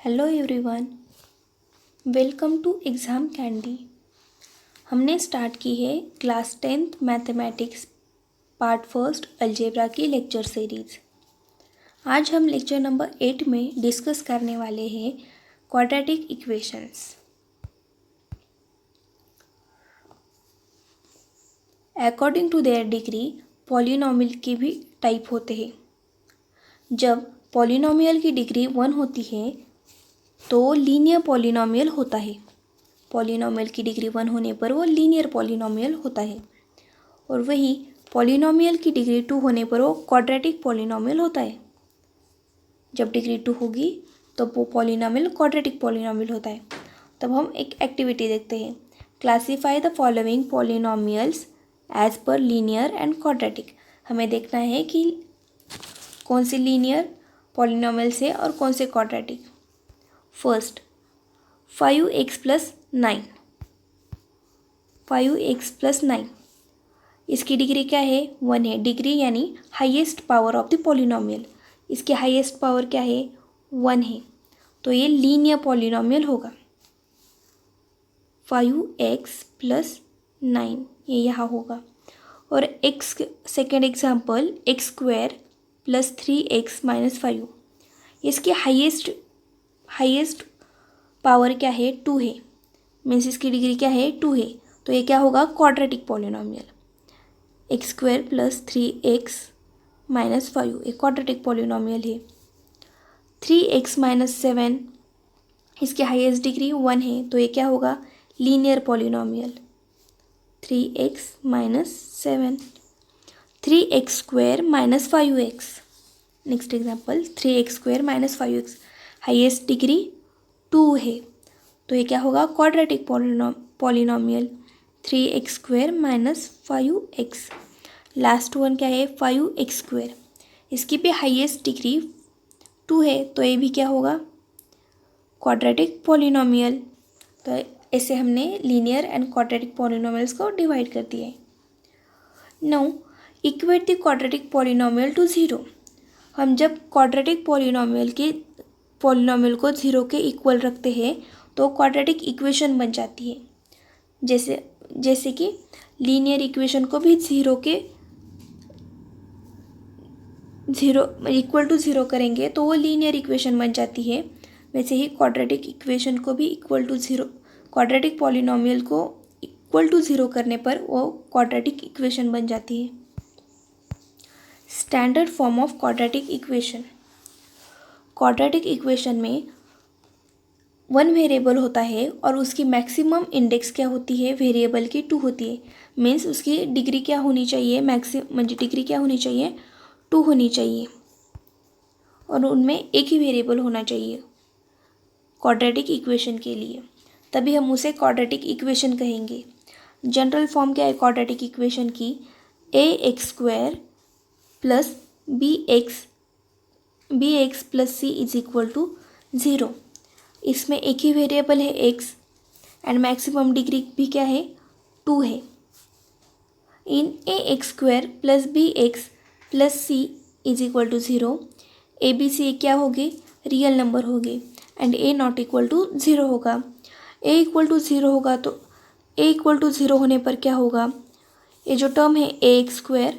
Hello everyone, welcome to Exam Candy. हमने start की है class 10th mathematics part first algebra की lecture series. आज हम लेक्चर नंबर 8 में डिस्कस करने वाले हैं quadratic equations. According to their degree polynomial के भी टाइप होते हैं। जब पॉलिनोमियल की डिग्री 1 होती है तो लीनियर पॉलिनोमियल होता है। पॉलिनोमियल की डिग्री 1 होने पर वो लीनियर पॉलिनोमियल होता है, और वही पॉलिनोमियल की डिग्री 2 होने पर वो क्वाड्रेटिक पॉलिनोमियल होता है। जब डिग्री 2 होगी तो वो पॉलिनोमियल क्वाड्रेटिक पॉलिनोमियल होता है। तब हम एक एक्टिविटी देखते हैं, classify the following polynomials as पर लीनियर एंड क्वाड्रेटिक। हमें देखना है कि कौन से लीनियर पॉलिनोमियल्स है और कौन से क्वाड्रेटिक। फर्स्ट 5x + 9, 5x + 9, इसकी डिग्री क्या है? 1 है। डिग्री यानी highest power of the polynomial. इसकी हाईएस्ट पावर क्या है? 1 है। तो ये लीनियर पॉलिनोमियल होगा। 5x + 9 ये यहाँ होगा। और x second example x² + 3x - 5, इसकी हाईएस्ट पावर क्या है? 2 है। मीन्स इसकी डिग्री क्या है? 2 है। तो ये क्या होगा? Quadratic polynomial. x² + 3x - 5 एक क्वाड्रेटिक पॉलिनोमियल है। 3x - 7, इसकी हाईएस्ट डिग्री 1 है। तो ये क्या होगा? Linear polynomial. 3x - 7, 3x² - 5x। Next example 3x² - 5x, highest degree 2 है। तो ये क्या होगा? Quadratic polynomial. 3x² - 5x। Last one क्या है? 5x², इसकी भी हाईएस्ट डिग्री 2 है। तो ये भी क्या होगा? Quadratic polynomial. तो ऐसे हमने लीनियर एंड क्वाड्रेटिक पॉलिनोमियल्स को डिवाइड कर दिया है। Now equate the quadratic polynomial to 0। हम जब क्वाड्रेटिक पॉलिनोमियल को 0 के इक्वल रखते हैं तो क्वाड्रेटिक इक्वेशन बन जाती है। जैसे कि लीनियर इक्वेशन को भी 0 इक्वल टू 0 करेंगे तो वो लीनियर इक्वेशन बन जाती है। वैसे ही क्वाड्रेटिक इक्वेशन को भी क्वाड्रेटिक पॉलिनोमियल को इक्वल टू 0 करने पर वो क्वाड्रेटिक इक्वेशन बन जाती है। Standard form of quadratic equation. Quadratic equation में 1 वेरिएबल होता है और उसकी मैक्सिमम इंडेक्स क्या होती है? वेरिएबल की 2 होती है। मीन्स उसकी डिग्री क्या होनी चाहिए? डिग्री क्या होनी चाहिए? 2 होनी चाहिए, और उनमें एक ही वेरिएबल होना चाहिए क्वाड्रेटिक इक्वेशन के लिए, तभी हम उसे क्वाड्रेटिक इक्वेशन कहेंगे। जनरल फॉर्म क्या है क्वाड्रेटिक इक्वेशन की? ax² + bx + c = 0। इसमें एक ही वेरिएबल है x, एंड मैक्सिमम डिग्री भी क्या है? 2 है। इन ax² + bx + c = 0, a b c क्या होगी? रियल नंबर होगी, एंड a ≠ 0 होगा। a = 0 होगा तो a = 0 होने पर क्या होगा? ये जो टर्म है ax²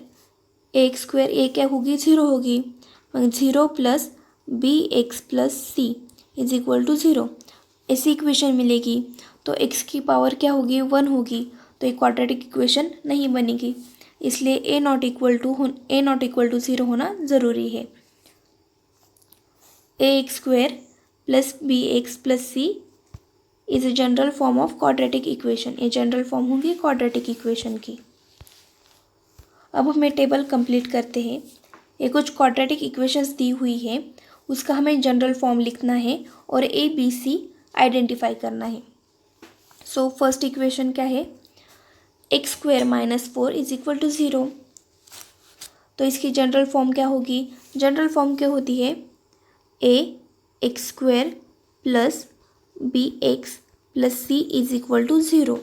ये क्या होगी? 0 होगी। 0 + bx + c = 0 ऐसी इक्वेशन मिलेगी। तो x की पावर क्या होगी? 1 होगी। तो ये क्वाड्रेटिक इक्वेशन नहीं बनेगी, इसलिए a ≠ 0 होना ज़रूरी है। ax² + bx + c is a general form of quadratic equation. ये जनरल फॉर्म होगी क्वाड्रेटिक इक्वेशन की। अब हमें टेबल कंप्लीट करते हैं। ये कुछ क्वाड्रेटिक इक्वेशंस दी हुई है, उसका हमें जनरल फॉर्म लिखना है और ए बी सी आइडेंटिफाई करना है। सो फर्स्ट इक्वेशन क्या है? x² - 4 = 0। तो इसकी जनरल फॉर्म क्या होगी? जनरल फॉर्म क्या होती है? ax² + bx + c = 0।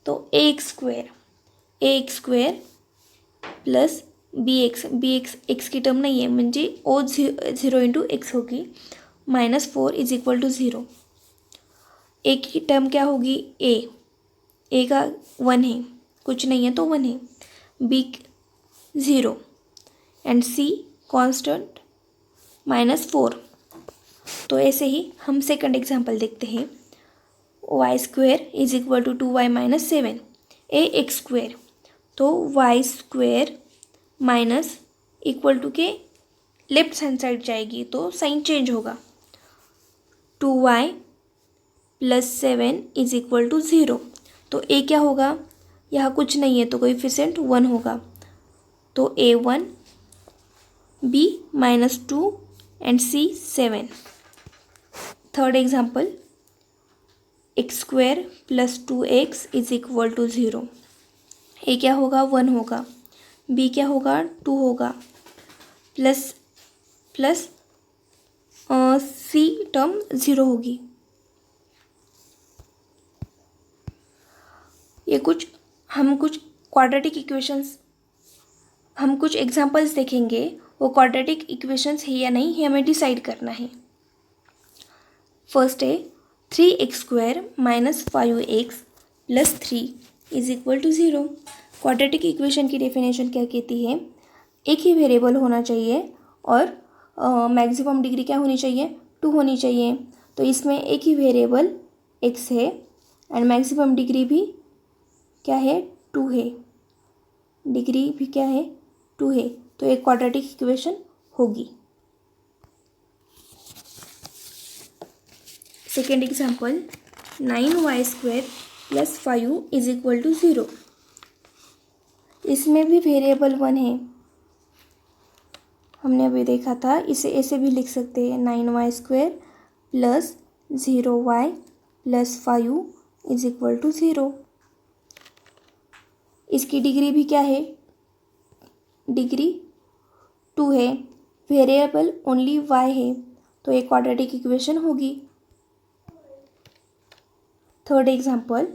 तो ax² + bx x की टर्म नहीं है, म्हणजे 0 × x होगी। -4 इज इक्वल टू 0। ए की टर्म क्या होगी, ए का 1 है, कुछ नहीं है तो 1 है, बी 0 एंड सी कांस्टेंट -4। तो ऐसे ही हम सेकंड एग्जांपल देखते हैं। y² is equal to 2y - 7 ax²। तो y² माइनस इक्वल टू के लेफ्ट हैंड साइड जाएगी तो साइन चेंज होगा। 2y + 7 is equal to 0। तो a क्या होगा, यहाँ कुछ नहीं है तो कोएफिशिएंट 1 होगा, तो a1, b -2 and c 7। Third example, x² + 2x is equal to 0। a क्या होगा, 1 होगा, b क्या होगा, 2 होगा, प्लस c टर्म 0 होगी। ये हम कुछ क्वाड्रेटिक इक्वेशंस, हम कुछ एग्जांपल्स देखेंगे, वो क्वाड्रेटिक इक्वेशंस है या नहीं ये हमें डिसाइड करना है। फर्स्ट है 3x² - 5x + 3 is equal to 0। Quadratic equation की डेफिनेशन क्या कहती है, एक ही वेरिएबल होना चाहिए और मैक्सिमम डिग्री क्या होनी चाहिए, 2 होनी चाहिए। तो इसमें एक ही वेरिएबल x है एंड मैक्सिमम डिग्री भी क्या है, 2 है, डिग्री भी क्या है, 2 है, तो एक क्वाड्रेटिक इक्वेशन होगी। Second example, 9y² + 5 is equal to 0। इसमें भी वेरिएबल 1 है, हमने अभी देखा था, इसे ऐसे भी लिख सकते हैं 9y² + 0y + 5 is equal to 0। इसकी डिग्री भी क्या है, डिग्री 2 है, वेरिएबल ओनली y है, तो एक क्वाड्रेटिक इक्वेशन होगी। Third example,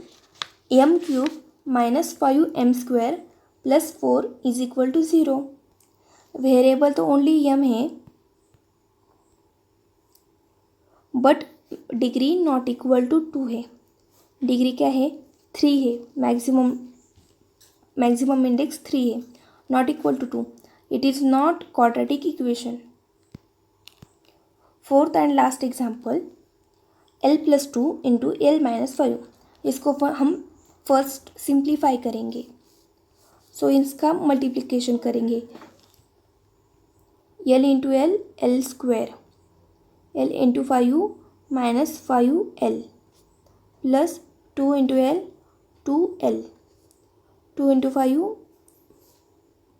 m³ - 5m² + 4 is equal to 0। Variable तो ओनली m है but degree not equal to 2 है, डिग्री क्या है, 3 है, मैक्सिमम इंडेक्स 3 है, not equal to 2, it is not quadratic equation. Fourth and last example, l + 2 × l - 5। इसको हम first simplify करेंगे, सो इसका मल्टीप्लिकेशन करेंगे, l × l l², l × 5 - 5l + 2 × l 2l, 2 × 5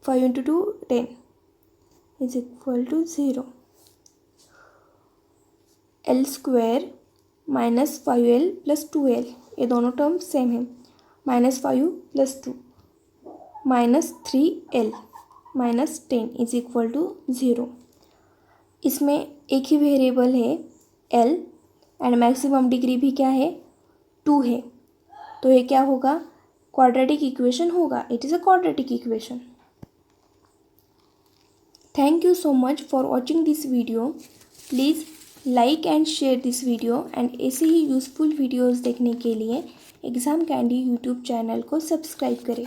5 × 2 10 is equal to 0। l² - 5l + 2l, ये दोनों term same है, -5 + 2 -3l -10 is equal to 0। इसमें एक ही वेरिएबल है l एंड मैक्सिमम डिग्री भी क्या है, 2 है, तो ये क्या होगा, क्वाड्रेटिक इक्वेशन होगा, it is a quadratic equation. Thank you so much for watching this video. Please like and share this video and ऐसे ही यूज़फुल वीडियोज़ देखने के लिए एग्ज़ाम कैंडी यूट्यूब चैनल को सब्सक्राइब करें।